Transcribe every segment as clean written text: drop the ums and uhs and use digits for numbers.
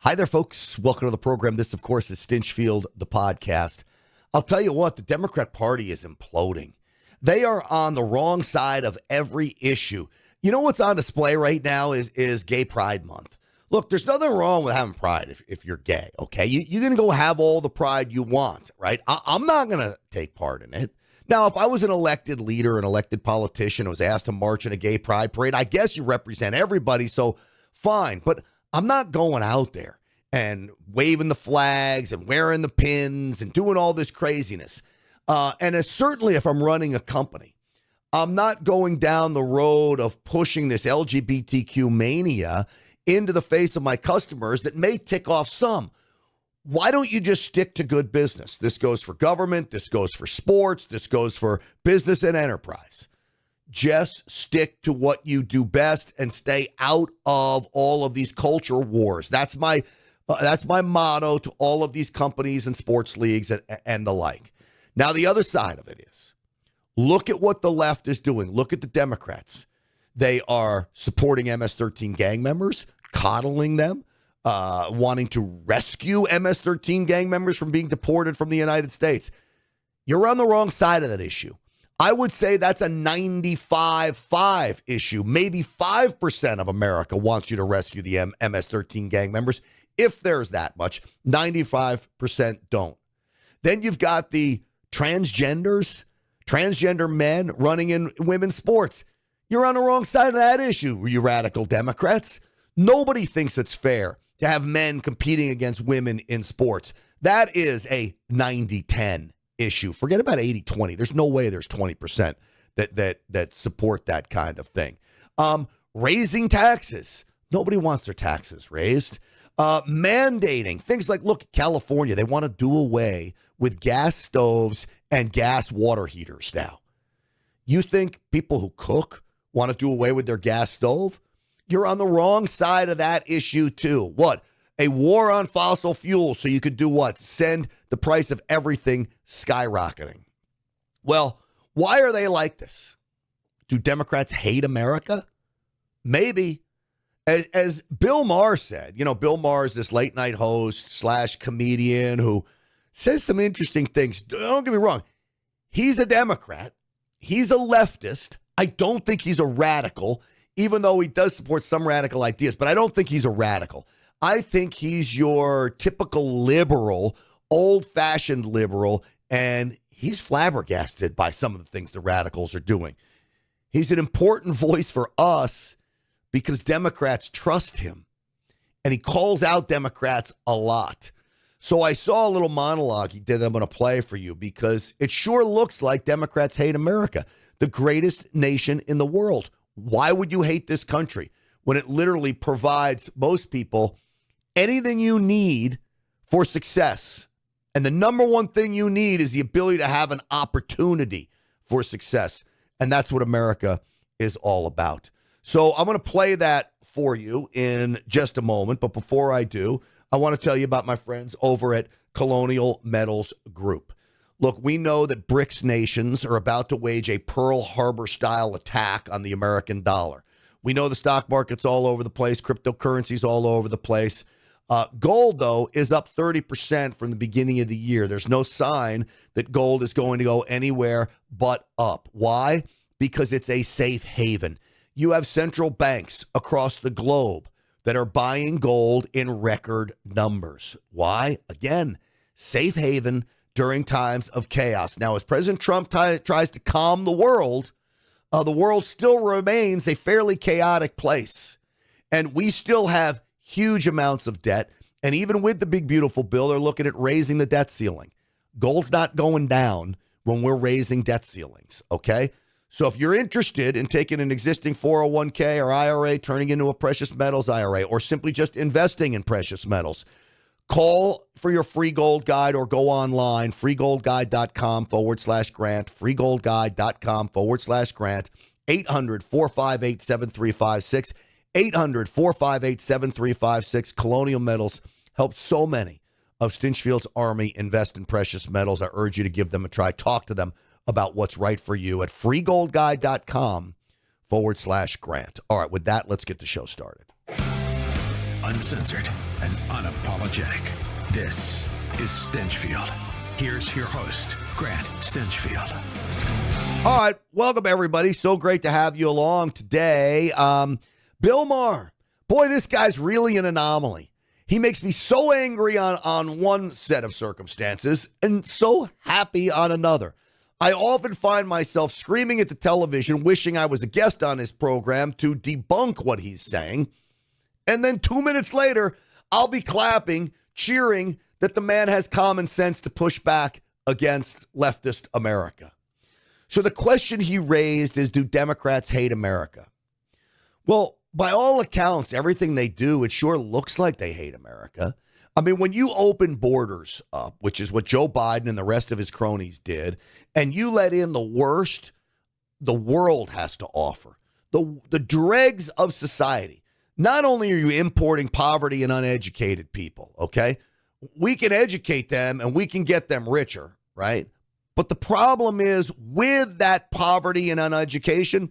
Hi there, folks. Welcome to the program. This, of course, is Stinchfield, the podcast. I'll tell you what, the Democrat Party is imploding. They are on the wrong side of every issue. You know what's on display right now is Gay Pride Month. Look, there's nothing wrong with having pride if you're gay, okay? You're going to go have all the pride you want, right? I'm not going to take part in it. Now, if I was an elected leader, an elected politician, who was asked to march in a gay pride parade, I guess you represent everybody, so fine. But I'm not going out there and waving the flags and wearing the pins and doing all this craziness. And certainly if I'm running a company, I'm not going down the road of pushing this LGBTQ mania into the face of my customers that may tick off some. Why don't you just stick to good business? This goes for government. This goes for sports. This goes for business and enterprise. Just stick to what you do best and stay out of all of these culture wars. That's my motto to all of these companies and sports leagues and the like. Now, the other side of it is, look at what the left is doing. Look at the Democrats. They are supporting MS-13 gang members, coddling them, wanting to rescue MS-13 gang members from being deported from the United States. You're on the wrong side of that issue. I would say that's a 95-5 issue. Maybe 5% of America wants you to rescue the MS-13 gang members. If there's that much, 95% don't. Then you've got the transgender men running in women's sports. You're on the wrong side of that issue, you radical Democrats. Nobody thinks it's fair to have men competing against women in sports. That is a 90-10 issue. Forget about 80-20. There's no way there's 20% that support that kind of thing. Raising taxes. Nobody wants their taxes raised. Mandating things like, look, California, they want to do away with gas stoves and gas water heaters now. You think people who cook want to do away with their gas stove? You're on the wrong side of that issue too. What? A war on fossil fuels so you could do what? Send the price of everything skyrocketing. Well, why are they like this? Do Democrats hate America? Maybe. As Bill Maher said, Bill Maher is this late night host / comedian who says some interesting things. Don't get me wrong. He's a Democrat. He's a leftist. I don't think he's a radical, even though he does support some radical ideas, but I don't think he's a radical. I think he's your typical liberal, old-fashioned liberal, and he's flabbergasted by some of the things the radicals are doing. He's an important voice for us because Democrats trust him, and he calls out Democrats a lot. So I saw a little monologue he did that I'm going to play for you because it sure looks like Democrats hate America, the greatest nation in the world. Why would you hate this country when it literally provides most people anything you need for success? And the number one thing you need is the ability to have an opportunity for success. And that's what America is all about. So I'm going to play that for you in just a moment. But before I do, I want to tell you about my friends over at Colonial Metals Group. Look, we know that BRICS nations are about to wage a Pearl Harbor-style attack on the American dollar. We know the stock market's all over the place. Cryptocurrency's all over the place. Gold, though, is up 30% from the beginning of the year. There's no sign that gold is going to go anywhere but up. Why? Because it's a safe haven. You have central banks across the globe that are buying gold in record numbers. Why? Again, safe haven during times of chaos. Now, as President Trump tries to calm the world still remains a fairly chaotic place. And we still have huge amounts of debt. And even with the big, beautiful bill, they're looking at raising the debt ceiling. Gold's not going down when we're raising debt ceilings, okay? So if you're interested in taking an existing 401k or IRA, turning into a precious metals IRA, or simply just investing in precious metals, call for your free gold guide or go online, freegoldguide.com/grant, freegoldguide.com/grant, 800-458-7356, 800-458-7356. Colonial Metals helps so many of Stinchfield's Army invest in precious metals. I urge you to give them a try. Talk to them about what's right for you at freegoldguide.com/grant. All right, with that, let's get the show started. uncensored, and unapologetic. This is Stenchfield. Here's your host, Grant Stenchfield. All right, welcome everybody. So great to have you along today. Bill Maher, boy, this guy's really an anomaly. He makes me so angry on one set of circumstances and so happy on another. I often find myself screaming at the television, wishing I was a guest on his program to debunk what he's saying. And then 2 minutes later, I'll be clapping, cheering that the man has common sense to push back against leftist America. So the question he raised is, do Democrats hate America? Well, by all accounts, everything they do, it sure looks like they hate America. I mean, when you open borders up, which is what Joe Biden and the rest of his cronies did, and you let in the worst the world has to offer, the dregs of society, not only are you importing poverty and uneducated people, okay? We can educate them and we can get them richer, right? But the problem is with that poverty and uneducation,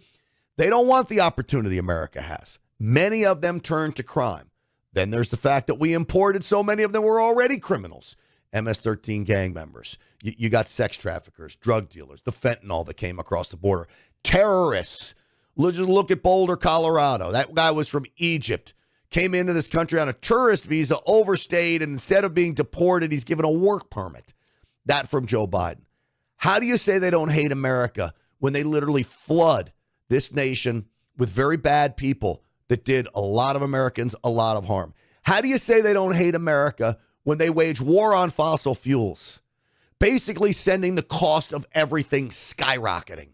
they don't want the opportunity America has. Many of them turn to crime. Then there's the fact that we imported so many of them were already criminals. MS-13 gang members. You got sex traffickers, drug dealers, the fentanyl that came across the border. Terrorists. Just look at Boulder, Colorado. That guy was from Egypt. Came into this country on a tourist visa, overstayed, and instead of being deported, he's given a work permit. That from Joe Biden. How do you say they don't hate America when they literally flood this nation with very bad people that did a lot of Americans a lot of harm? How do you say they don't hate America when they wage war on fossil fuels, basically sending the cost of everything skyrocketing,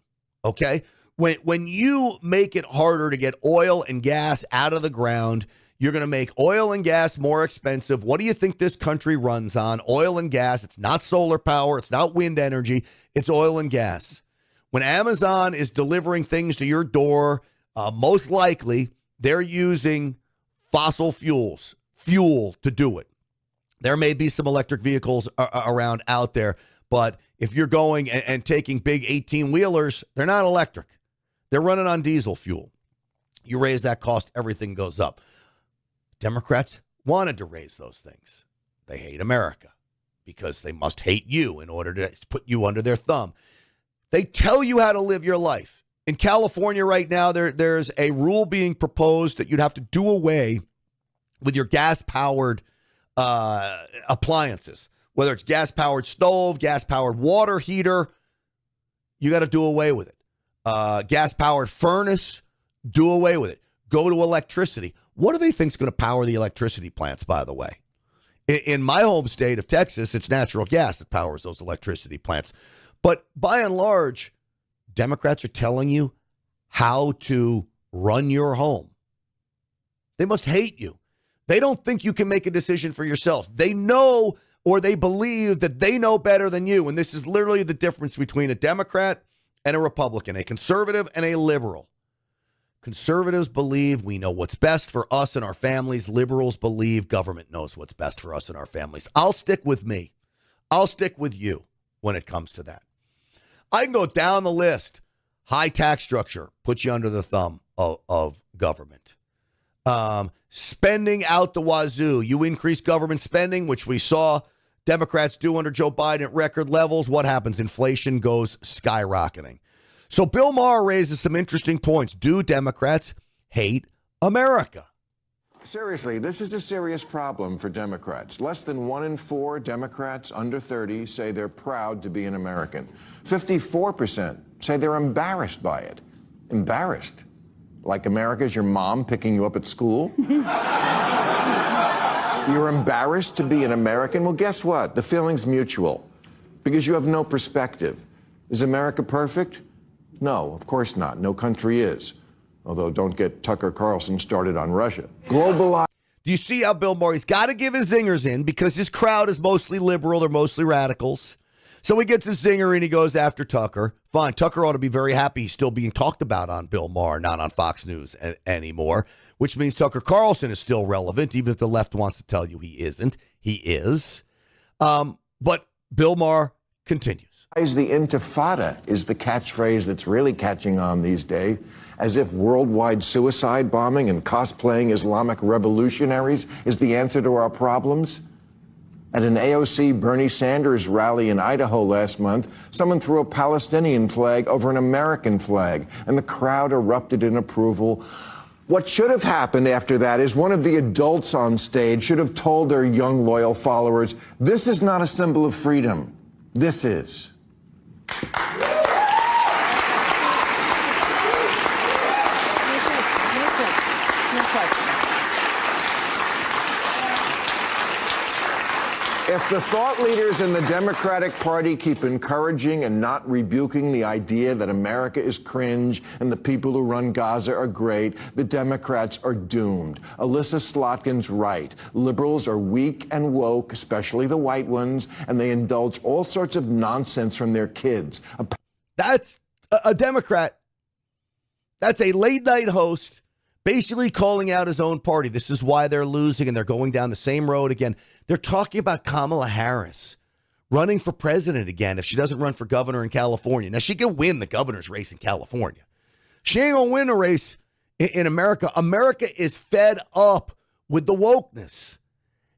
okay? When you make it harder to get oil and gas out of the ground, you're going to make oil and gas more expensive. What do you think this country runs on? Oil and gas. It's not solar power. It's not wind energy. It's oil and gas. When Amazon is delivering things to your door, most likely they're using fossil fuel to do it. There may be some electric vehicles around out there, but if you're going and taking big 18-wheelers, they're not electric. They're running on diesel fuel. You raise that cost, everything goes up. Democrats wanted to raise those things. They hate America because they must hate you in order to put you under their thumb. They tell you how to live your life. In California right now, there's a rule being proposed that you'd have to do away with your gas-powered appliances, whether it's gas-powered stove, gas-powered water heater. You got to do away with it. Gas-powered furnace, do away with it. Go to electricity. What do they think is going to power the electricity plants, by the way? In my home state of Texas, it's natural gas that powers those electricity plants. But by and large, Democrats are telling you how to run your home. They must hate you. They don't think you can make a decision for yourself. They know, or they believe that they know better than you. And this is literally the difference between a Democrat and a Republican, a conservative and a liberal. Conservatives believe we know what's best for us and our families. Liberals believe government knows what's best for us and our families. I'll stick with me. I'll stick with you when it comes to that. I can go down the list. High tax structure puts you under the thumb of government. Spending out the wazoo. You increase government spending, which we saw Democrats do under Joe Biden at record levels. What happens? Inflation goes skyrocketing. So Bill Maher raises some interesting points. Do Democrats hate America? Seriously, this is a serious problem for Democrats. Less than 1 in 4 Democrats under 30 say they're proud to be an American. 54% say they're embarrassed by it. Embarrassed? Like America's your mom picking you up at school? You're embarrassed to be an American? Well, guess what? The feeling's mutual because you have no perspective. Is America perfect? No, of course not. No country is. Although don't get Tucker Carlson started on Russia. Globalized. Do you see how Bill Maher, he's got to give his zingers in because his crowd is mostly liberal. They're mostly radicals. So he gets his zinger and he goes after Tucker. Fine. Tucker ought to be very happy he's still being talked about on Bill Maher, not on Fox News anymore, which means Tucker Carlson is still relevant, even if the left wants to tell you he isn't. He is. But Bill Maher continues. The intifada is the catchphrase that's really catching on these days. as if worldwide suicide bombing and cosplaying Islamic revolutionaries is the answer to our problems? At an AOC Bernie Sanders rally in Idaho last month, someone threw a Palestinian flag over an American flag, and the crowd erupted in approval. What should have happened after that is one of the adults on stage should have told their young, loyal followers, this is not a symbol of freedom. This is. If the thought leaders in the Democratic Party keep encouraging and not rebuking the idea that America is cringe and the people who run Gaza are great, the Democrats are doomed. Alyssa Slotkin's right. Liberals are weak and woke, especially the white ones, and they indulge all sorts of nonsense from their kids. That's a Democrat. That's a late night host basically calling out his own party. This is why they're losing, and they're going down the same road again. They're talking about Kamala Harris running for president again if she doesn't run for governor in California. Now, she can win the governor's race in California. She ain't going to win a race in America. America is fed up with the wokeness.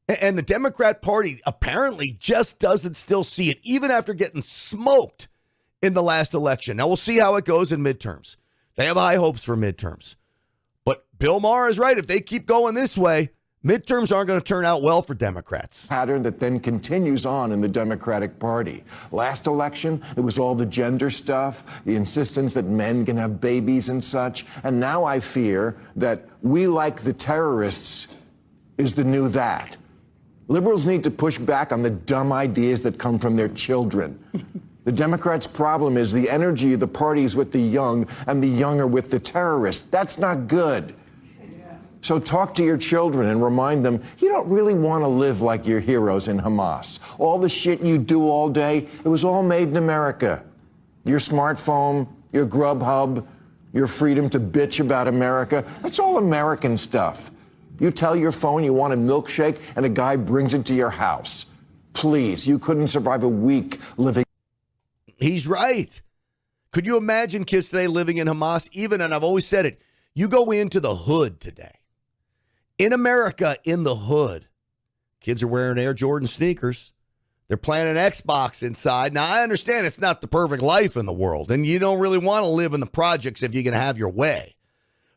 And the Democrat Party apparently just doesn't still see it, even after getting smoked in the last election. Now, we'll see how it goes in midterms. They have high hopes for midterms. But Bill Maher is right. If they keep going this way, midterms aren't going to turn out well for Democrats. Pattern that then continues on in the Democratic Party. Last election, it was all the gender stuff, the insistence that men can have babies and such. And now I fear that we like the terrorists is the new that. Liberals need to push back on the dumb ideas that come from their children. The Democrats' problem is the energy of the parties with the young and the young are with the terrorists. That's not good. So talk to your children and remind them, you don't really want to live like your heroes in Hamas. All the shit you do all day, it was all made in America. Your smartphone, your Grubhub, your freedom to bitch about America, that's all American stuff. You tell your phone you want a milkshake and a guy brings it to your house. Please, you couldn't survive a week living. He's right. Could you imagine kids today living in Hamas? Even, and I've always said it, you go into the hood today. In America, in the hood, kids are wearing Air Jordan sneakers. They're playing an Xbox inside. Now, I understand it's not the perfect life in the world, and you don't really want to live in the projects if you're going to have your way.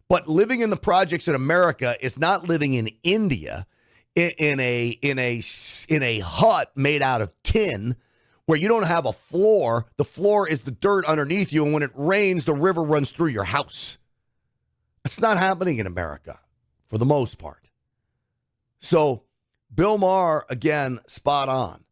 But living in the projects in America is not living in India in a hut made out of tin where you don't have a floor. The floor is the dirt underneath you, and when it rains, the river runs through your house. It's not happening in America for the most part. So Bill Maher, again, spot on.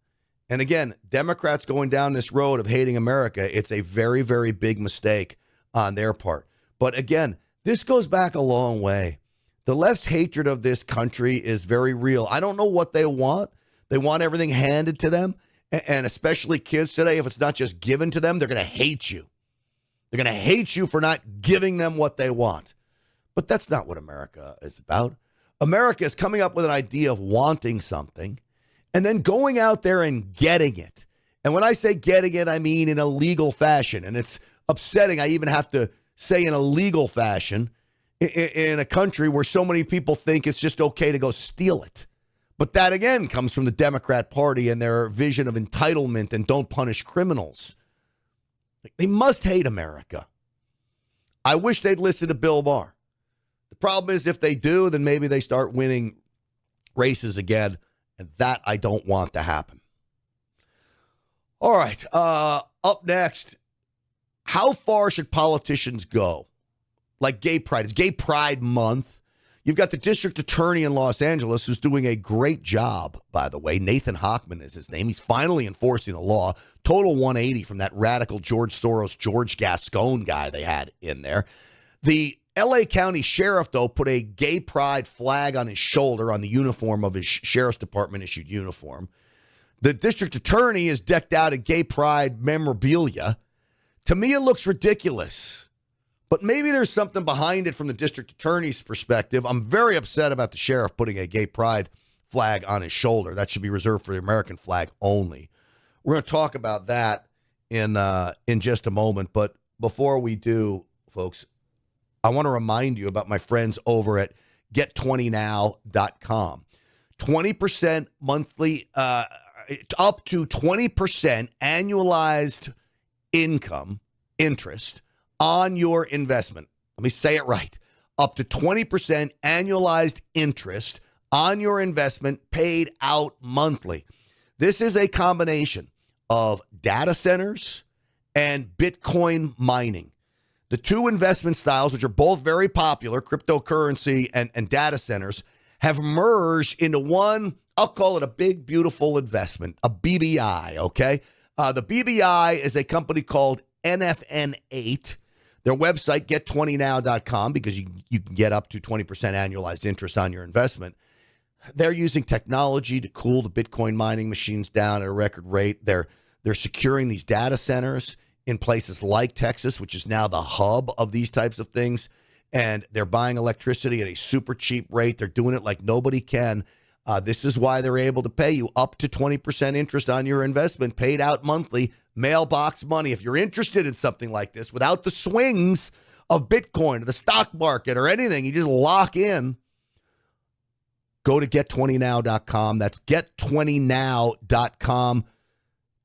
And again, Democrats going down this road of hating America, it's a very, very big mistake on their part. But again, this goes back a long way. The left's hatred of this country is very real. I don't know what they want. They want everything handed to them. And especially kids today, if it's not just given to them, they're going to hate you. They're going to hate you for not giving them what they want. But that's not what America is about. America is coming up with an idea of wanting something and then going out there and getting it. And when I say getting it, I mean in a legal fashion. And it's upsetting. I even have to say in a legal fashion in a country where so many people think it's just okay to go steal it. But that, again, comes from the Democrat Party and their vision of entitlement and don't punish criminals. They must hate America. I wish they'd listen to Bill Maher. The problem is if they do, then maybe they start winning races again, and that I don't want to happen. All right, up next, how far should politicians go? Like gay pride. It's Gay Pride Month. You've got the district attorney in Los Angeles who's doing a great job, by the way. Nathan Hochman is his name. He's finally enforcing the law. Total 180 from that radical George Soros, George Gascon guy they had in there. The L.A. County Sheriff, though, put a gay pride flag on his shoulder on the uniform of his Sheriff's Department issued uniform. The district attorney is decked out in gay pride memorabilia. To me, it looks ridiculous. But maybe there's something behind it from the district attorney's perspective. I'm very upset about the sheriff putting a gay pride flag on his shoulder. That should be reserved for the American flag only. We're going to talk about that in just a moment. But before we do, folks, I want to remind you about my friends over at get20now.com. 20% monthly, up to 20% annualized income interest on your investment. Let me say it right. Up to 20% annualized interest on your investment paid out monthly. This is a combination of data centers and Bitcoin mining. The two investment styles, which are both very popular, cryptocurrency and data centers, have merged into one, I'll call it a big, beautiful investment, a BBI, okay? The BBI is a company called NFN8. Their website, get20now.com, because you can get up to 20% annualized interest on your investment. They're using technology to cool the Bitcoin mining machines down at a record rate. They're securing these data centers in places like Texas, which is now the hub of these types of things. And they're buying electricity at a super cheap rate. They're doing it like nobody can. This is why they're able to pay you up to 20% interest on your investment, paid out monthly, mailbox money. If you're interested in something like this, without the swings of Bitcoin or the stock market or anything, you just lock in. Go to get20now.com. That's get20now.com.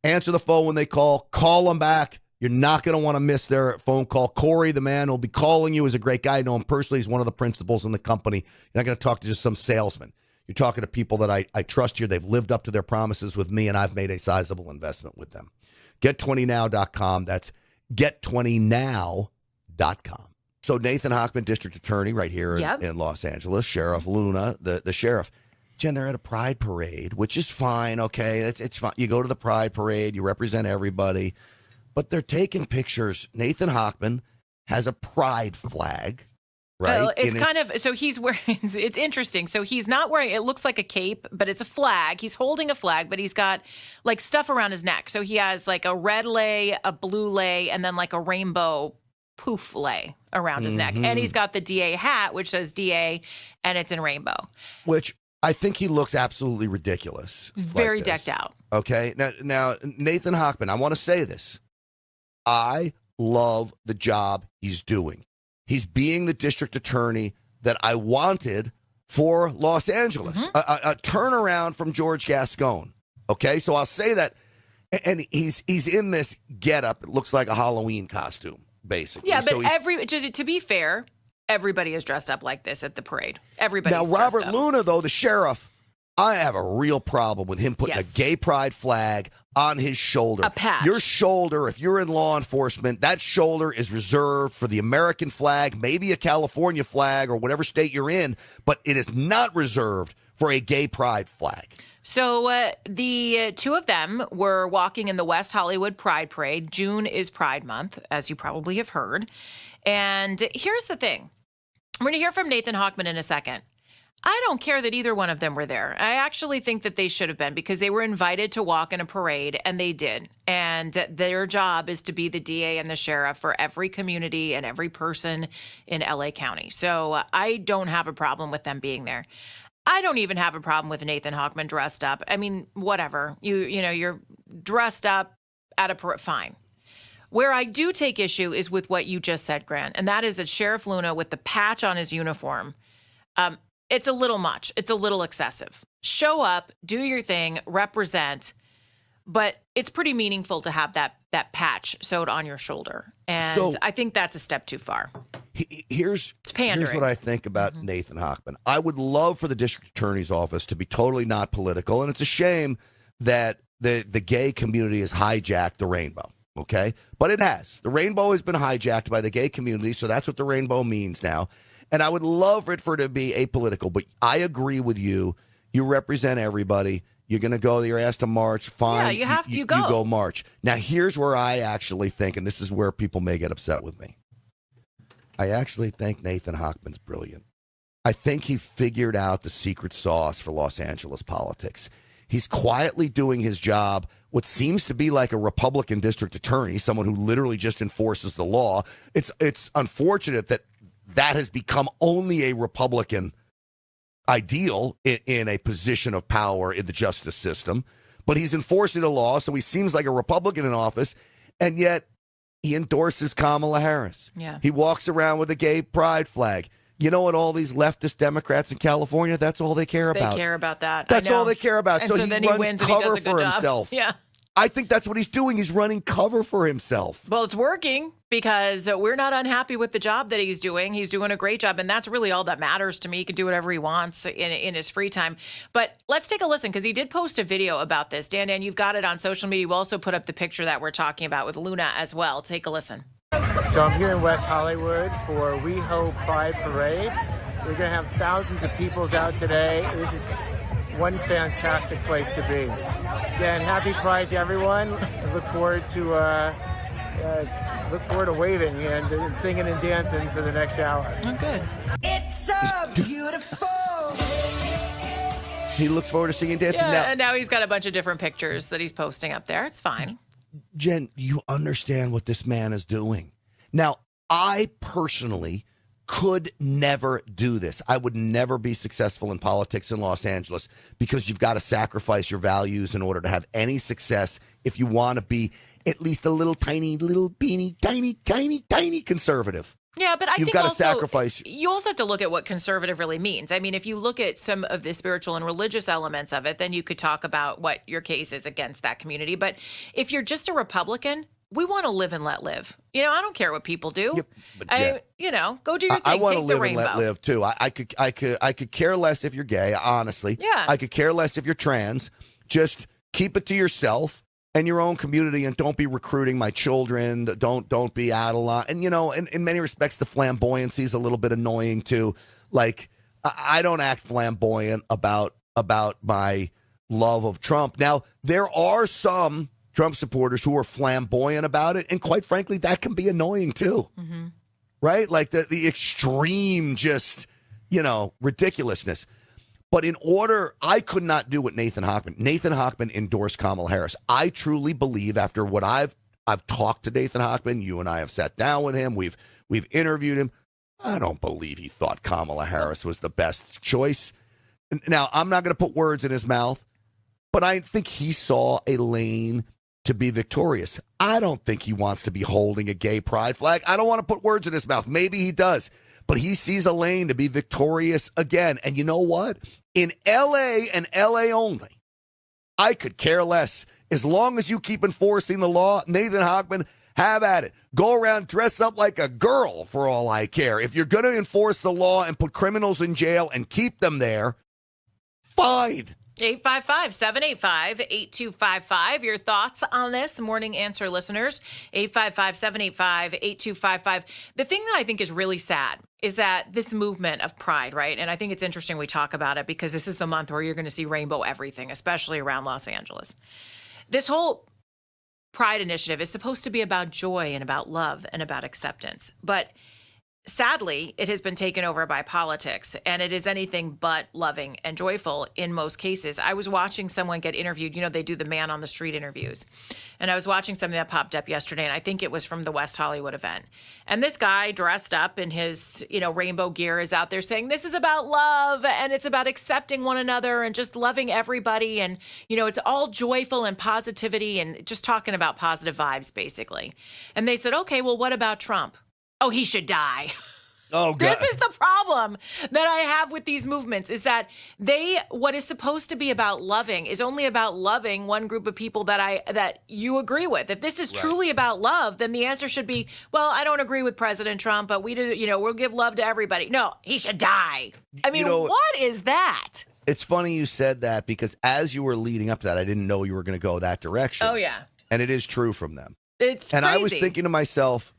Answer the phone when they call. Call them back. You're not going to want to miss their phone call. Corey, the man who will be calling you, is a great guy. I know him personally. He's one of the principals in the company. You're not going to talk to just some salesman. You're talking to people that I trust here. They've lived up to their promises with me, and I've made a sizable investment with them. Get20now.com. That's get20now.com. So Nathan Hochman, district attorney right here in Los Angeles, Sheriff Luna, the sheriff. Jen, they're at a pride parade, which is fine, okay? It's fine. You go to the pride parade, you represent everybody, but they're taking pictures. Nathan Hochman has a pride flag, right? Well, it's so he's wearing, it's interesting. So he's not wearing, it looks like a cape, but it's a flag. He's holding a flag, but he's got like stuff around his neck. So he has like a red lei, a blue lei, and then like a rainbow poof lei around his neck. And he's got the DA hat, which says DA, and it's in rainbow. Which I think he looks absolutely ridiculous. Very like decked out. Okay. Now, Nathan Hochman, I want to say this. I love the job he's doing. He's being the district attorney that I wanted for Los Angeles. A turnaround from George Gascon. Okay. So I'll say that. And he's in this getup. It looks like a Halloween costume, basically. Yeah, but to be fair, everybody is dressed up like this at the parade. Everybody. Now, Robert Luna, though, the sheriff, I have a real problem with him putting a gay pride flag on his shoulder. A patch. Your shoulder, if you're in law enforcement, that shoulder is reserved for the American flag, maybe a California flag or whatever state you're in, but it is not reserved for a gay pride flag. So the two of them were walking in the West Hollywood Pride Parade. June is Pride Month, as you probably have heard. And here's the thing. We're going to hear from Nathan Hochman in a second. I don't care that either one of them were there. I actually think that they should have been, because they were invited to walk in a parade, and they did. And their job is to be the DA and the sheriff for every community and every person in LA County. So I don't have a problem with them being there. I don't even have a problem with Nathan Hochman dressed up. I mean, whatever. You're dressed up at a parade, fine. Where I do take issue is with what you just said, Grant, and that is that Sheriff Luna with the patch on his uniform, it's a little much. It's a little excessive. Show up, do your thing, represent, but it's pretty meaningful to have that patch sewed on your shoulder. And so, I think that's a step too far. Here's what I think about Nathan Hochman. I would love for the district attorney's office to be totally not political, and it's a shame that the gay community has hijacked the rainbow. Okay, but it has. The rainbow has been hijacked by the gay community, so that's what the rainbow means now. And I would love for it to be apolitical, but I agree with you. You represent everybody. You're going to go. You're asked to march. Fine. Yeah, you go. You go march. Now, here's where I actually think, and this is where people may get upset with me. I actually think Nathan Hochman's brilliant. I think he figured out the secret sauce for Los Angeles politics. He's quietly doing his job, what seems to be like a Republican district attorney, someone who literally just enforces the law. It's unfortunate that has become only a Republican ideal in a position of power in the justice system. But he's enforcing the law, so he seems like a Republican in office, and yet He endorses Kamala Harris. Yeah. He walks around with a gay pride flag. You know what? All these leftist Democrats in California, that's all they care about. They care about that. That's all they care about. And so he then runs he wins cover and he does a good for job. himself. Yeah. I think that's what he's doing. He's running cover for himself. Well, it's working because we're not unhappy with the job that he's doing. He's doing a great job, and that's really all that matters to me. He can do whatever he wants in his free time. But let's take a listen because he did post a video about this. Dan, you've got it on social media. We also put up the picture that we're talking about with Luna as well. Take a listen. So I'm here in West Hollywood for WeHo Pride Parade. We're going to have thousands of people out today. This is one fantastic place to be. Again, happy Pride to everyone. I look forward to waving and singing and dancing for the next hour. Oh, good. It's so beautiful. He looks forward to singing and dancing. Yeah, and now he's got a bunch of different pictures that he's posting up there. It's fine. Jen, you understand what this man is doing. Now, I personally could never do this. I would never be successful in politics in Los Angeles because you've got to sacrifice your values in order to have any success if you want to be at least a little tiny, little beanie, tiny conservative. Yeah, but You've think got to also, sacrifice. You also have to look at what conservative really means. I mean, if you look at some of the spiritual and religious elements of it, then you could talk about what your case is against that community. But if you're just a Republican, we want to live and let live. You know, I don't care what people do. Yep, but Jen, go do your thing. I want to Take the live and let rainbow. live too. I could care less if you're gay, honestly. Yeah. I could care less if you're trans. Just keep it to yourself and your own community, and don't be recruiting my children. Don't be out a lot. And in many respects, the flamboyancy is a little bit annoying too. Like I don't act flamboyant about my love of Trump. Now there are some Trump supporters who are flamboyant about it, and quite frankly, that can be annoying too. Mm-hmm. Right? Like the extreme, just ridiculousness. But I could not do what Nathan Hochman endorsed Kamala Harris. I truly believe, after what I've talked to Nathan Hochman, you and I have sat down with him, we've interviewed him. I don't believe he thought Kamala Harris was the best choice. Now, I'm not going to put words in his mouth, but I think he saw a lane to be victorious. I don't think he wants to be holding a gay pride flag. I don't want to put words in his mouth. Maybe he does. But he sees a lane to be victorious again. And you know what? In L.A. and L.A. only, I could care less. As long as you keep enforcing the law, Nathan Hochman, have at it. Go around, dress up like a girl for all I care. If you're going to enforce the law and put criminals in jail and keep them there, fine. 855-785-8255. Your thoughts on this, Morning Answer listeners. 855-785-8255. The thing that I think is really sad is that this movement of pride, right? And I think it's interesting we talk about it because this is the month where you're going to see rainbow everything, especially around Los Angeles. This whole pride initiative is supposed to be about joy and about love and about acceptance. But sadly, it has been taken over by politics, and it is anything but loving and joyful in most cases. I was watching someone get interviewed. They do the man on the street interviews. And I was watching something that popped up yesterday, and I think it was from the West Hollywood event. And this guy dressed up in his, rainbow gear is out there saying, this is about love, and it's about accepting one another and just loving everybody. And, it's all joyful and positivity and just talking about positive vibes, basically. And they said, okay, well, what about Trump? Oh, he should die. Oh, God. This is the problem that I have with these movements is that what is supposed to be about loving is only about loving one group of people that you agree with. If this is truly about love, then the answer should be, well, I don't agree with President Trump, but we'll give love to everybody. No, he should die. I mean, what is that? It's funny you said that because as you were leading up to that, I didn't know you were going to go that direction. Oh, yeah. And it is true from them. It's and crazy. I was thinking to myself,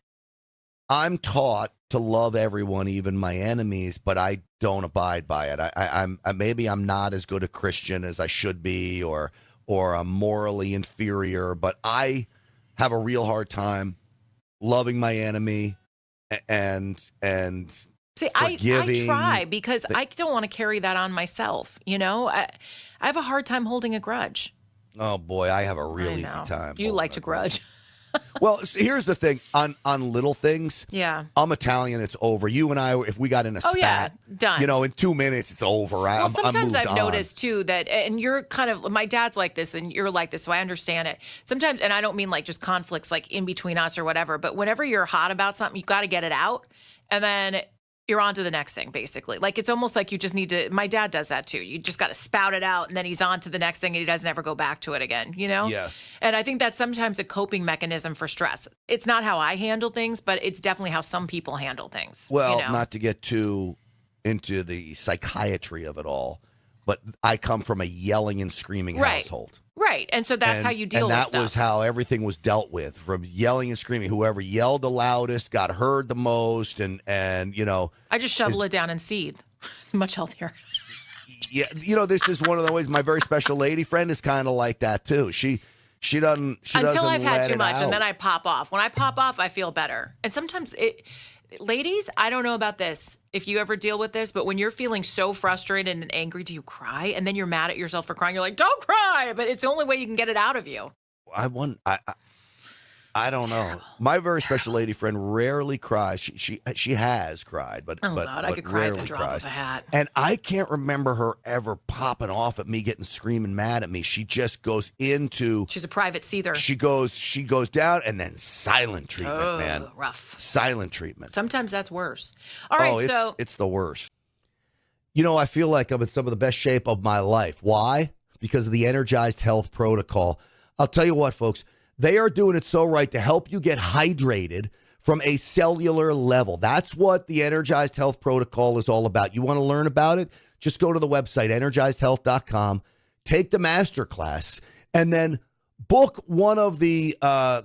I'm taught to love everyone, even my enemies, but I don't abide by it. Maybe I'm not as good a Christian as I should be, or I'm morally inferior, but I have a real hard time loving my enemy and See, forgiving. I try because I don't want to carry that on myself. I have a hard time holding a grudge. Oh boy, I have a real I easy know. time. You like to grudge. Well, here's the thing. On little things, Yeah. I'm Italian. It's over. You and I, if we got in a Oh, yeah. spat, Done. in 2 minutes, it's over. Well, sometimes I've moved on. noticed too that, and you're kind of, my dad's like this and you're like this, so I understand it. Sometimes, and I don't mean like just conflicts like in between us or whatever, but whenever you're hot about something, you got to get it out, and then you're on to the next thing, basically. Like, it's almost like you just need to, my dad does that too. You just got to spout it out, and then he's on to the next thing, and he doesn't ever go back to it again, Yes. And I think that's sometimes a coping mechanism for stress. It's not how I handle things, but it's definitely how some people handle things. Well, not to get too into the psychiatry of it all, but I come from a yelling and screaming household. Right. And so that's how you deal with stuff. And that was how everything was dealt with, from yelling and screaming. Whoever yelled the loudest got heard the most, and I just shovel it down and seethe. It's much healthier. Yeah, this is one of the ways. My very special lady friend is kind of like that too. She doesn't Until I've had let too it much, out. and then I pop off. When I pop off, I feel better. And sometimes ladies, I don't know about this, if you ever deal with this, but when you're feeling so frustrated and angry, do you cry? And then you're mad at yourself for crying. You're like, don't cry. But it's the only way you can get it out of you. I don't know. My very special lady friend rarely cries. She has cried, but Oh, but, God, but I could cry at the rarely drop cries. of a hat. And I can't remember her ever popping off at me, getting screaming mad at me. She just goes into. She's a private seether. She goes down, and then silent treatment, man. Rough. Silent treatment. Sometimes that's worse. All right, it's the worst. I feel like I'm in some of the best shape of my life. Why? Because of the Energized Health Protocol. I'll tell you what, folks. They are doing it so right to help you get hydrated from a cellular level. That's what the Energized Health Protocol is all about. You want to learn about it? Just go to the website, energizedhealth.com, take the masterclass, and then book one of the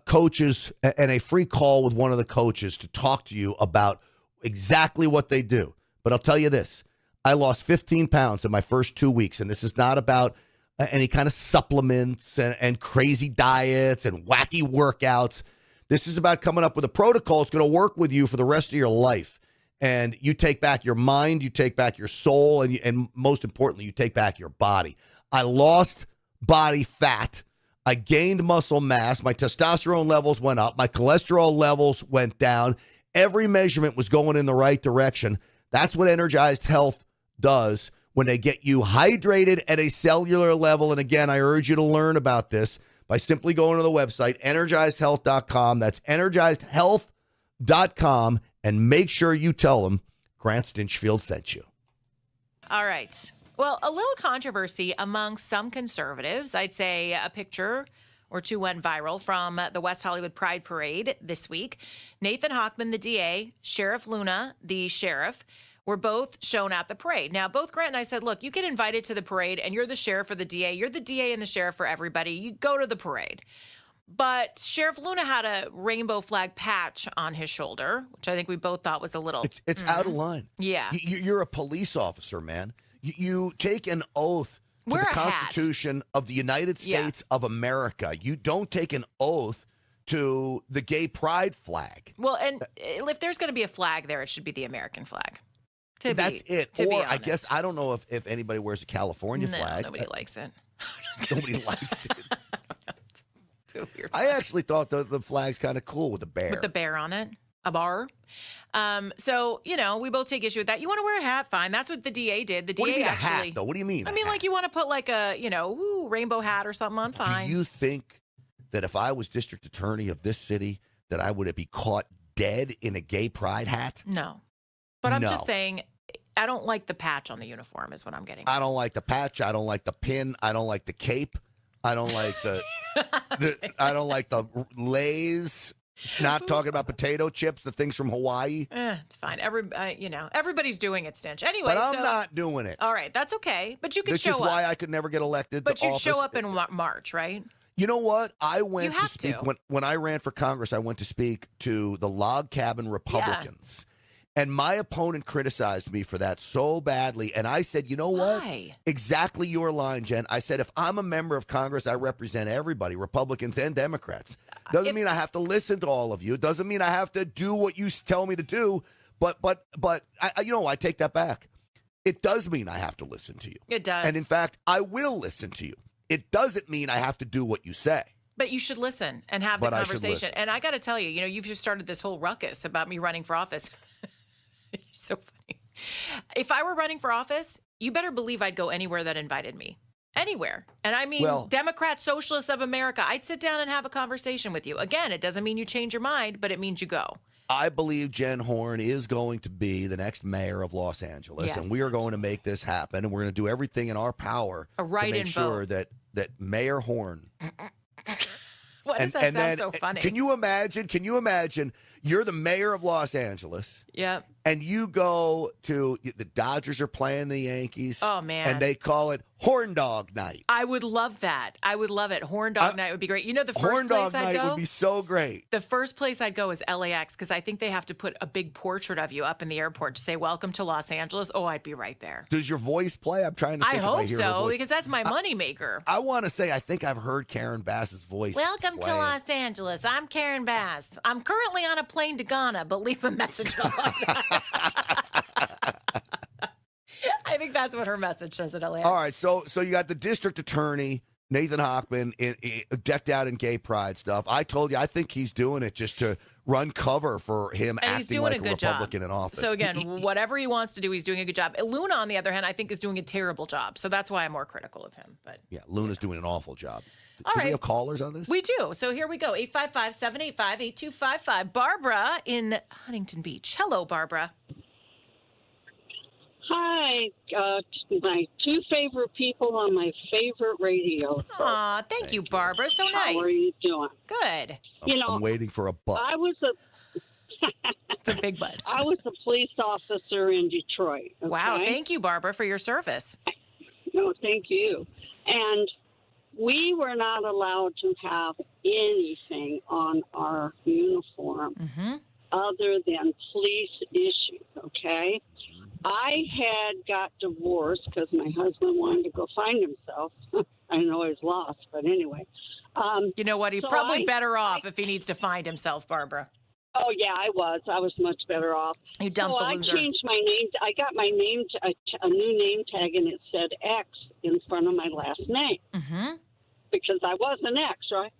coaches and a free call with one of the coaches to talk to you about exactly what they do. But I'll tell you this. I lost 15 pounds in my first 2 weeks, and this is not about any kind of supplements and crazy diets and wacky workouts. This is about coming up with a protocol that's going to work with you for the rest of your life. And you take back your mind, you take back your soul, and most importantly, you take back your body. I lost body fat. I gained muscle mass. My testosterone levels went up. My cholesterol levels went down. Every measurement was going in the right direction. That's what Energized Health does when they get you hydrated at a cellular level. And again, I urge you to learn about this by simply going to the website, energizedhealth.com. That's energizedhealth.com. And make sure you tell them Grant Stinchfield sent you. All right. Well, a little controversy among some conservatives. I'd say a picture or two went viral from the West Hollywood Pride Parade this week. Nathan Hochman, the DA, Sheriff Luna, the sheriff, were both shown at the parade. Now, both Grant and I said, look, you get invited to the parade and you're the sheriff or the DA. You're the DA and the sheriff for everybody. You go to the parade. But Sheriff Luna had a rainbow flag patch on his shoulder, which I think we both thought was a little... It's out of line. Yeah. You're a police officer, man. You take an oath to Wear the a hat. Constitution of the United States of America. You don't take an oath to the gay pride flag. Well, and if there's going to be a flag there, it should be the American flag. That's it. To be Or I honest. guess, I don't know if anybody wears a California flag. Nobody likes it. Nobody likes it. It's a weird I flag. actually thought the flag's kind of cool with the bear. With the bear on it. A bar. So, we both take issue with that. You want to wear a hat? Fine. That's what the DA did. The DA What do you mean actually, a hat, though? What do you mean? I mean, like you want to put like a, rainbow hat or something on, fine. Do you think that if I was district attorney of this city, that I would be caught dead in a gay pride hat? No. But I'm No. just saying, I don't like the patch on the uniform is what I'm getting. I don't like the patch. I don't like the pin. I don't like the cape. I don't like I don't like the Lay's. Not talking about potato chips, the things from Hawaii. It's fine. Everybody's doing it, Stinch. Anyway, But I'm not doing it. All right, that's okay. But you can This show is up. why I could never get elected But to you'd office. show up in March, right? You know what? I went You to have speak to. when I ran for Congress. I went to speak to the log cabin Republicans, and my opponent criticized me for that so badly. And I said, you know what? Why? Exactly your line, Jen. I said, if I'm a member of Congress, I represent everybody, Republicans and Democrats. Doesn't mean I have to listen to all of you. It doesn't mean I have to do what you tell me to do. But I take that back. It does mean I have to listen to you. It does. And in fact, I will listen to you. It doesn't mean I have to do what you say. But you should listen and have the But I should conversation. listen. And I got to tell you, you've just started this whole ruckus about me running for office. You're so funny. If I were running for office, you better believe I'd go anywhere that invited me. Anywhere. And I mean, Well- Democrats, Socialists of America, I'd sit down and have a conversation with you. Again, it doesn't mean you change your mind, but it means you go. I believe Jen Horn is going to be the next mayor of Los Angeles, Yes. and we are going to make this happen, and we're going to do everything in our power A to write-in make sure vote. that Mayor Horn. Why does that sound so funny? Can you imagine you're the mayor of Los Angeles, Yep. and you go to the Dodgers are playing the Yankees. Oh, man. And they call it Horn Dog Night. I would love that. I would love it. Horn Dog Night would be great. The first Horn place Dog I'd Night go? would be so great. The first place I'd go is LAX because I think they have to put a big portrait of you up in the airport to say, welcome to Los Angeles. Oh, I'd be right there. Does your voice play? I'm trying to think I if hope hear her so voice. because that's my moneymaker. I want to say I think I've heard Karen Bass's voice. Welcome to playing. Los Angeles. I'm Karen Bass. I'm currently on a plane to Ghana, but leave a message on. I think that's what her message says at LAX. All right, so you got the district attorney Nathan Hochman decked out in gay pride stuff. I told you I think he's doing it just to run cover for him And he's acting doing like a a good job. Republican in office. So again, whatever he wants to do, he's doing a good job. Luna, on the other hand, I think is doing a terrible job. So that's why I'm more critical of him. But yeah, Luna's doing an awful job. All Do right. we have callers on this? we do. So here we go. 855-785-8255. Barbara in Huntington Beach. Hello, Barbara. Hi, my two favorite people on my favorite radio. Aw, thank you, Barbara. So How nice. are you doing? Good. I'm waiting for a butt. I was a It's a big butt. I was a police officer in Detroit. Okay? Wow. Thank you, Barbara, for your service. No, thank you. And we were not allowed to have anything on our uniform other than police issued. Okay. I had got divorced because my husband wanted to go find himself. I know he's lost, but anyway. You know what? He's So probably better off if he needs to find himself, Barbara. Oh, yeah, I was. I was much better off. You dumped so the I loser. changed my name. I got my name, a new name tag, and it said X in front of my last name because I was an X, right?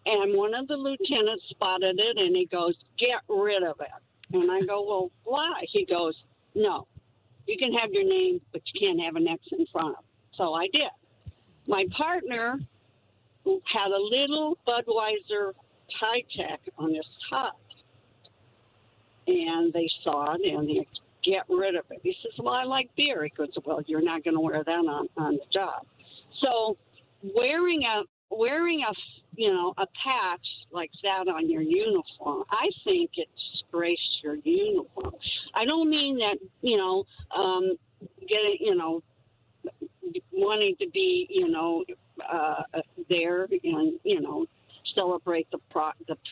And one of the lieutenants spotted it, and he goes, "Get rid of it." And I go, "Well, why?" He goes, "No. You can have your name, but you can't have an X in front of it." So I did. My partner had a little Budweiser tie tack on his tie. And they saw it, and they get rid of it. He says, "Well, I like beer." He goes, "Well, you're not going to wear that on the job." So wearing a patch like that on your uniform, I think it disgraced your uniform. I don't mean that, wanting to be, there and, celebrate the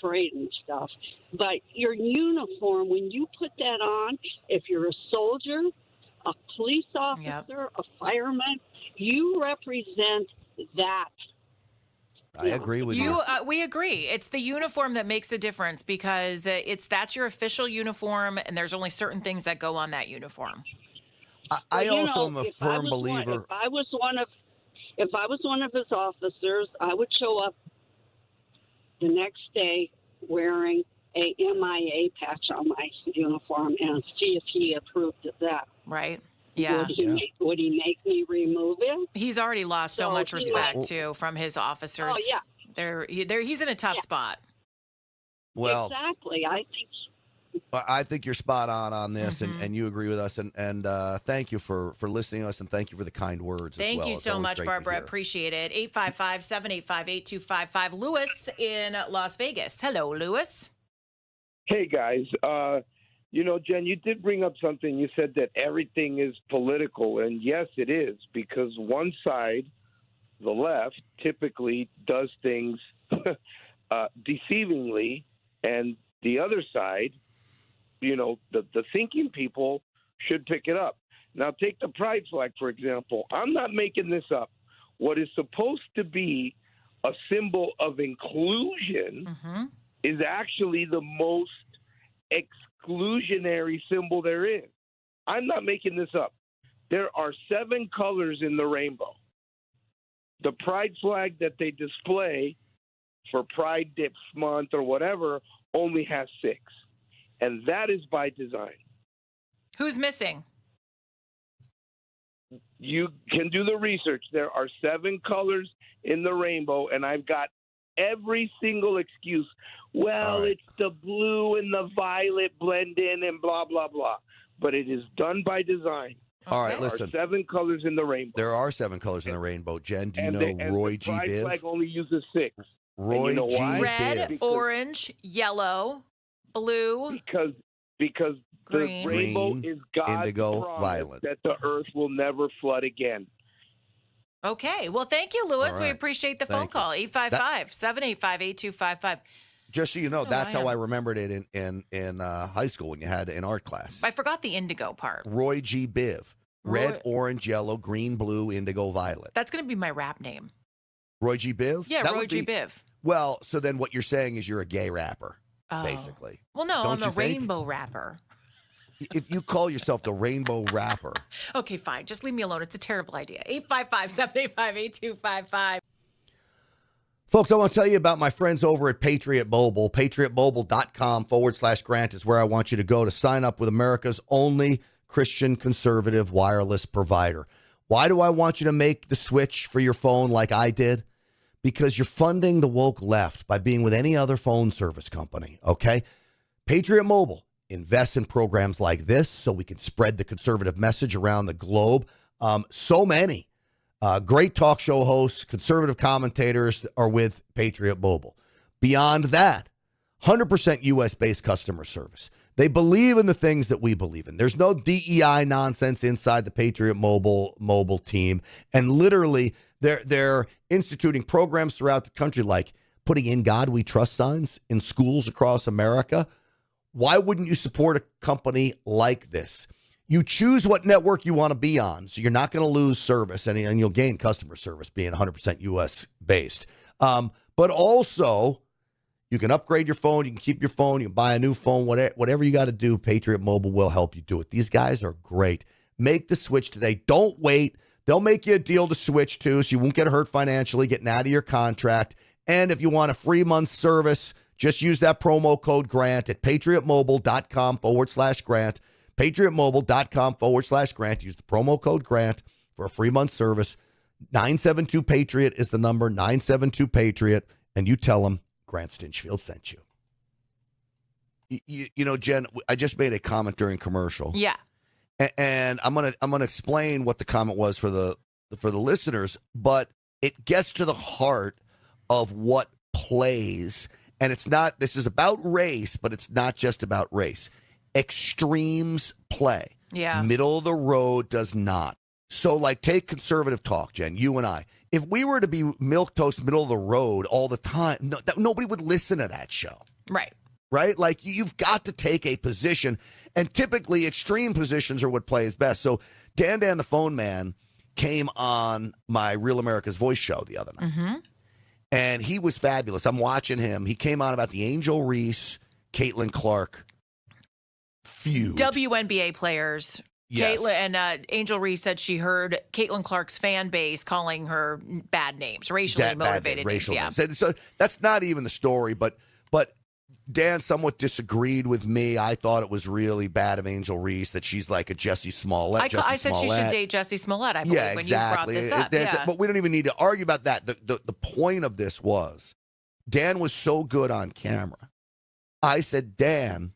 parade and stuff. But your uniform, when you put that on, if you're a soldier, a police officer, a fireman, you represent that. I agree with you. We agree. It's the uniform that makes a difference because that's your official uniform, and there's only certain things that go on that uniform. I also am a if firm I was believer. If I was one of his officers, I would show up the next day wearing a MIA patch on my uniform and see if he approved of that. Right. Yeah. Would he make me remove it? He's already lost so much respect too from his officers. Oh yeah. He's in a tough spot. Well, exactly. I think you're spot on this, and you agree with us. And thank you for listening to us, and thank you for the kind words. Thank as well. you It's so always much, great to Barbara. hear. Appreciate it. 855-785-8255. Lewis in Las Vegas. Hello, Lewis. Hey, guys. Jen, you did bring up something. You said that everything is political, and yes, it is, because one side, the left, typically does things deceivingly, and the other side, the thinking people should pick it up. Now, take the pride flag, for example. I'm not making this up. What is supposed to be a symbol of inclusion is actually the most exclusionary symbol there is. I'm not making this up. There are 7 colors in the rainbow. The pride flag that they display for Pride Month or whatever only has 6. And that is by design. Who's missing? You can do the research. There are 7 colors in the rainbow, and I've got every single excuse. Well, right. It's the blue and the violet blend in and blah, blah, blah. But it is done by design. All right, Okay. listen. There are 7 colors in the rainbow. There are 7 colors in the rainbow. Jen, do you and know the, and Roy the G. pride Biv? flag only uses 6. Roy you know G. why? Red, Biv. orange, yellow, blue, Because green. the rainbow Green, is God's indigo, promise violet. that the earth will never flood again. Okay. Well, thank you, Lewis. All We right. appreciate the Thank phone you. call. 855-785-8255. Just so you know, Oh, that's I how am. I remembered it in high school when you had it in art class. I forgot the indigo part. Roy G. Biv. Red, Roy- orange, yellow, green, blue, indigo, violet. That's going to be my rap name. Roy G. Biv? Yeah, That Roy would G. be- Biv. Well, so then what you're saying is you're a gay rapper, Oh. basically. Well, no, Don't I'm you a think? rainbow rapper. If you call yourself the rainbow rapper. Okay, fine. Just leave me alone. It's a terrible idea. 855-785-8255. Folks, I want to tell you about my friends over at Patriot Mobile. PatriotMobile.com/Grant is where I want you to go to sign up with America's only Christian conservative wireless provider. Why do I want you to make the switch for your phone like I did? Because you're funding the woke left by being with any other phone service company, okay? Patriot Mobile invests in programs like this so we can spread the conservative message around the globe. So many great talk show hosts, conservative commentators are with Patriot Mobile. Beyond that, 100% U.S.-based customer service. They believe in the things that we believe in. There's no DEI nonsense inside the Patriot Mobile team. And literally, they're instituting programs throughout the country like putting In God We Trust signs in schools across America. Why wouldn't you support a company like this? You choose what network you want to be on, so you're not going to lose service, and you'll gain customer service being 100% U.S.-based. But also, you can upgrade your phone, you can keep your phone, you can buy a new phone, whatever you got to do, Patriot Mobile will help you do it. These guys are great. Make the switch today. Don't wait. They'll make you a deal to switch to, so you won't get hurt financially getting out of your contract. And if you want a free month's service, just use that promo code GRANT at patriotmobile.com/Grant. PatriotMobile.com/Grant. Use the promo code GRANT for a free month service. 972-PATRIOT is the number, 972-PATRIOT, and you tell them Grant Stinchfield sent you. You know, Jen, I just made a comment during commercial. Yeah. And I'm gonna explain what the comment was for the listeners, but it gets to the heart of what plays. And it's not, this is about race, but it's not just about race. Extremes play. Yeah. Middle of the road does not. So, like, take conservative talk, Jen, you and I. If we were to be milquetoast middle of the road all the time, nobody would listen to that show. Right. Right? Like, you've got to take a position, and typically extreme positions are what plays best. So, Dan the Phone Man came on my Real America's Voice show the other night. Mm-hmm. And he was fabulous. I'm watching him. He came on about the Angel Reese, Caitlin Clark feud. WNBA players. Yes. Caitlin and Angel Reese said she heard Caitlin Clark's fan base calling her bad names, racially motivated names. Yeah. names. So that's not even the story, but Dan somewhat disagreed with me. I thought it was really bad of Angel Reese that she's like a Jussie Smollett. I said she should date Jussie Smollett, I believe, Yeah, exactly. when you brought this up. But we don't even need to argue about that. The point of this was Dan was so good on camera. I said, Dan,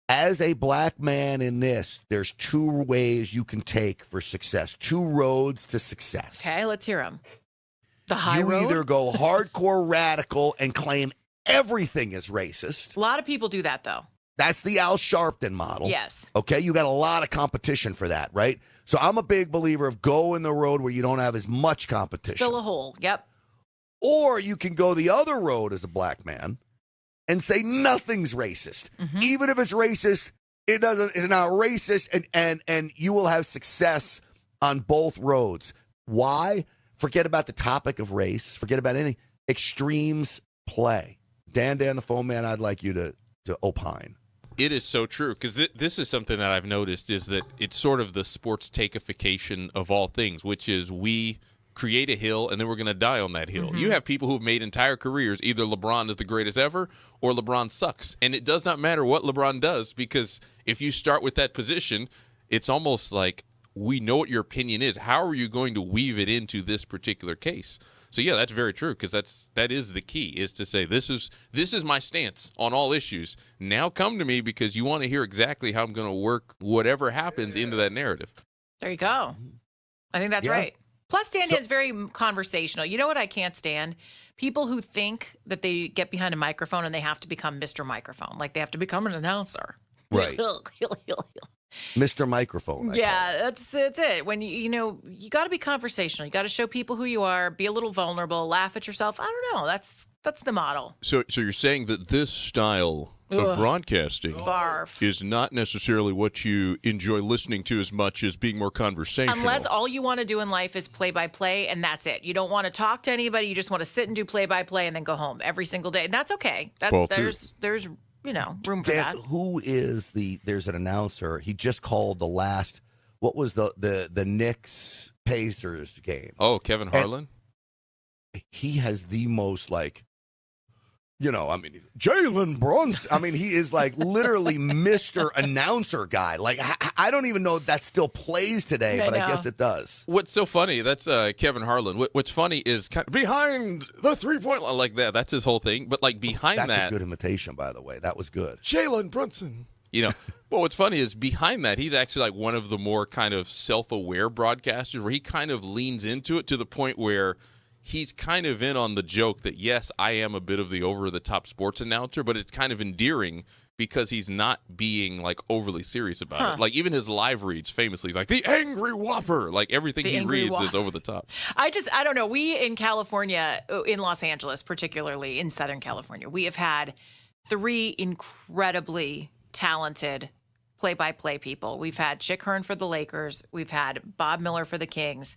as a black man in this, there's 2 ways you can take for success, 2 roads to success. Okay, let's hear them. The high you road? either go hardcore radical and claim everything is racist. A lot of people do that, though. That's the Al Sharpton model. Yes. Okay, you got a lot of competition for that, right? So I'm a big believer of go in the road where you don't have as much competition. Fill a hole. Yep. Or you can go the other road as a black man and say nothing's racist. Mm-hmm. Even if it's racist, it's not racist, and you will have success on both roads. Why? Forget about the topic of race. Forget about anything. Extremes play. Dan the Phone Man, I'd like you to opine. It is so true, because this is something that I've noticed, is that it's sort of the sports takeification of all things, which is we create a hill, and then we're going to die on that hill. Mm-hmm. You have people who've made entire careers, either LeBron is the greatest ever or LeBron sucks. And it does not matter what LeBron does, because if you start with that position, it's almost like we know what your opinion is. How are you going to weave it into this particular case? So yeah, that's very true, because that is the key, is to say this is my stance on all issues. Now come to me because you want to hear exactly how I'm going to work whatever happens into that narrative. There you go. I think that's right. Plus, Stand-In's very conversational. You know what I can't stand? People who think that they get behind a microphone and they have to become Mr. Microphone, like they have to become an announcer. Right. Mr. Microphone. Yeah, that's it. When you got to be conversational. You got to show people who you are, be a little vulnerable, laugh at yourself. I don't know. That's the model. So you're saying that this style of broadcasting is not necessarily what you enjoy listening to as much as being more conversational. Unless all you want to do in life is play-by-play, and that's it. You don't want to talk to anybody. You just want to sit and do play-by-play and then go home every single day. And that's okay. There's room for that. Who is there's an announcer. He just called the last, what was the Knicks Pacers game? Oh, Kevin Harlan? And he has the most Jalen Brunson. He is like literally Mr. Announcer guy. Like, I don't even know if that still plays today, but I guess it does. What's so funny, that's Kevin Harlan. What's funny is kind of behind the three-point line, like that. That's his whole thing. But like behind that's that. A good imitation, by the way. That was good. Jalen Brunson. Well, what's funny is behind that, he's actually like one of the more kind of self-aware broadcasters where he kind of leans into it to the point where he's kind of in on the joke that, yes, I am a bit of the over-the-top sports announcer, but it's kind of endearing because he's not being, like, overly serious about it. Like, even his live reads, famously, he's like, the Angry Whopper. Like, everything he reads is over the top. I don't know. We in California, in Los Angeles, particularly in Southern California, we have had 3 incredibly talented play-by-play people. We've had Chick Hearn for the Lakers. We've had Bob Miller for the Kings.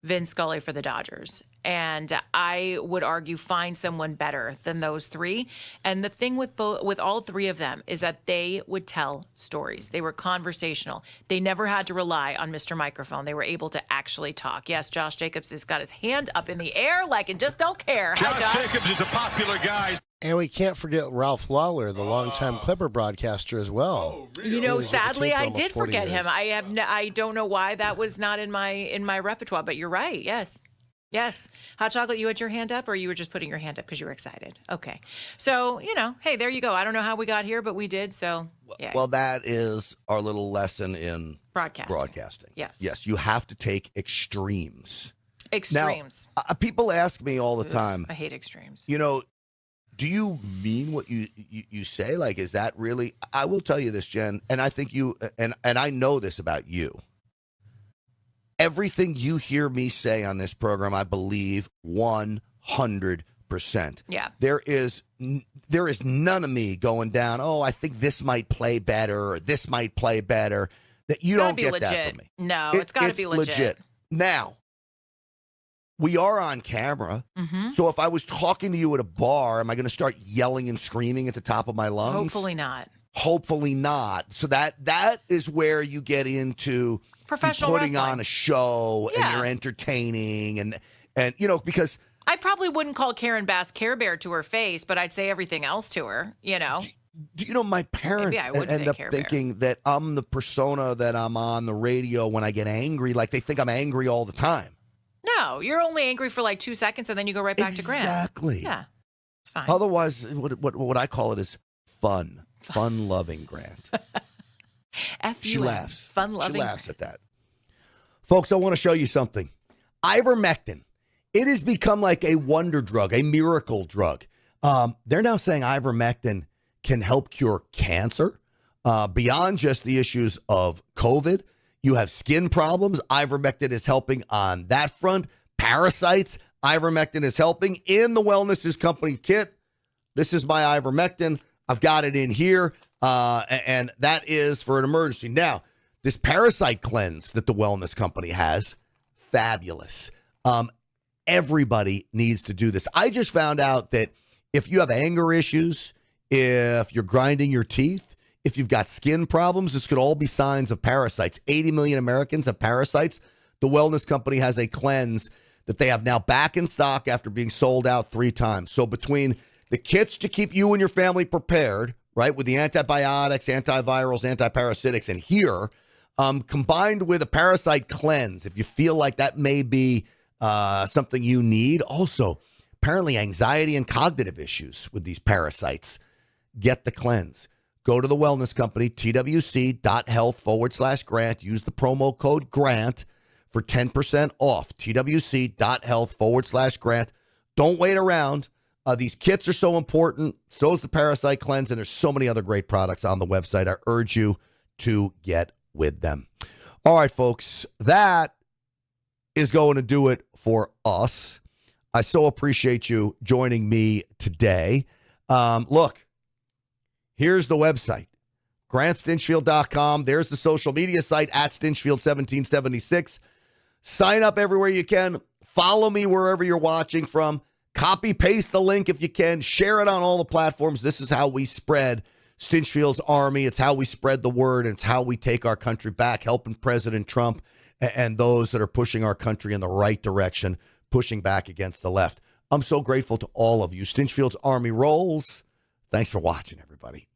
Vince Scully for the Dodgers. And I would argue find someone better than those 3. And the thing with all 3 of them is that they would tell stories. They were conversational. They never had to rely on Mr. Microphone. They were able to actually talk. Yes, Josh Jacobs has got his hand up in the air and just don't care. Josh Jacobs is a popular guy. And we can't forget Ralph Lawler, the longtime Clipper broadcaster as well. Oh, really? Sadly, I did forget him. I don't know why that was not in my repertoire, but you're right. Yes. Hot Chocolate, you had your hand up, or you were just putting your hand up because you were excited? Okay. So, hey, there you go. I don't know how we got here, but we did. So, yeah. Well, that is our little lesson in broadcasting. Yes. You have to take extremes. Extremes. Now, people ask me all the time. I hate extremes. Do you mean what you say? Like, is that really? I will tell you this, Jen, and I think you, and I know this about you. Everything you hear me say on this program, I believe 100%. Yeah. There is none of me going down, oh, I think this might play better, or this might play better. That you don't get that from me. No, it's got to be legit. Now, we are on camera, mm-hmm. So if I was talking to you at a bar, am I going to start yelling and screaming at the top of my lungs? Hopefully not. Hopefully not. So that is where you get into professional putting wrestling. On a show, and you're entertaining, and because I probably wouldn't call Karen Bass Care Bear to her face, but I'd say everything else to her. My parents end up thinking that I'm the persona that I'm on the radio when I get angry. Like, they think I'm angry all the time. No, you're only angry for like 2 seconds, and then you go right back to Grant. Exactly. Yeah, it's fine. Otherwise, what I call it is fun-loving Grant. She laughs. Fun-loving. She laughs at that. Folks, I want to show you something. Ivermectin. It has become like a wonder drug, a miracle drug. They're now saying ivermectin can help cure cancer beyond just the issues of COVID. You have skin problems. Ivermectin is helping on that front. Parasites. Ivermectin is helping in the Wellness is Company kit. This is my ivermectin. I've got it in here, and that is for an emergency. Now, this parasite cleanse that the Wellness Company has, fabulous. Everybody needs to do this. I just found out that if you have anger issues, if you're grinding your teeth, if you've got skin problems, this could all be signs of parasites. 80 million Americans have parasites. The Wellness Company has a cleanse that they have now back in stock after being sold out 3 times. So between the kits to keep you and your family prepared, right, with the antibiotics, antivirals, antiparasitics, and here, combined with a parasite cleanse, if you feel like that may be something you need. Also, apparently anxiety and cognitive issues with these parasites. Get the cleanse. Go to the wellness company, twc.health/grant. Use the promo code GRANT for 10% off. twc.health/grant. Don't wait around. These kits are so important. So is the parasite cleanse, and there's so many other great products on the website. I urge you to get with them. All right, folks, that is going to do it for us. I so appreciate you joining me today. Look, here's the website, GrantStinchfield.com. There's the social media site, @Stinchfield1776. Sign up everywhere you can. Follow me wherever you're watching from. Copy, paste the link if you can. Share it on all the platforms. This is how we spread Stinchfield's army. It's how we spread the word. It's how we take our country back, helping President Trump and those that are pushing our country in the right direction, pushing back against the left. I'm so grateful to all of you. Stinchfield's army rolls. Thanks for watching, everybody.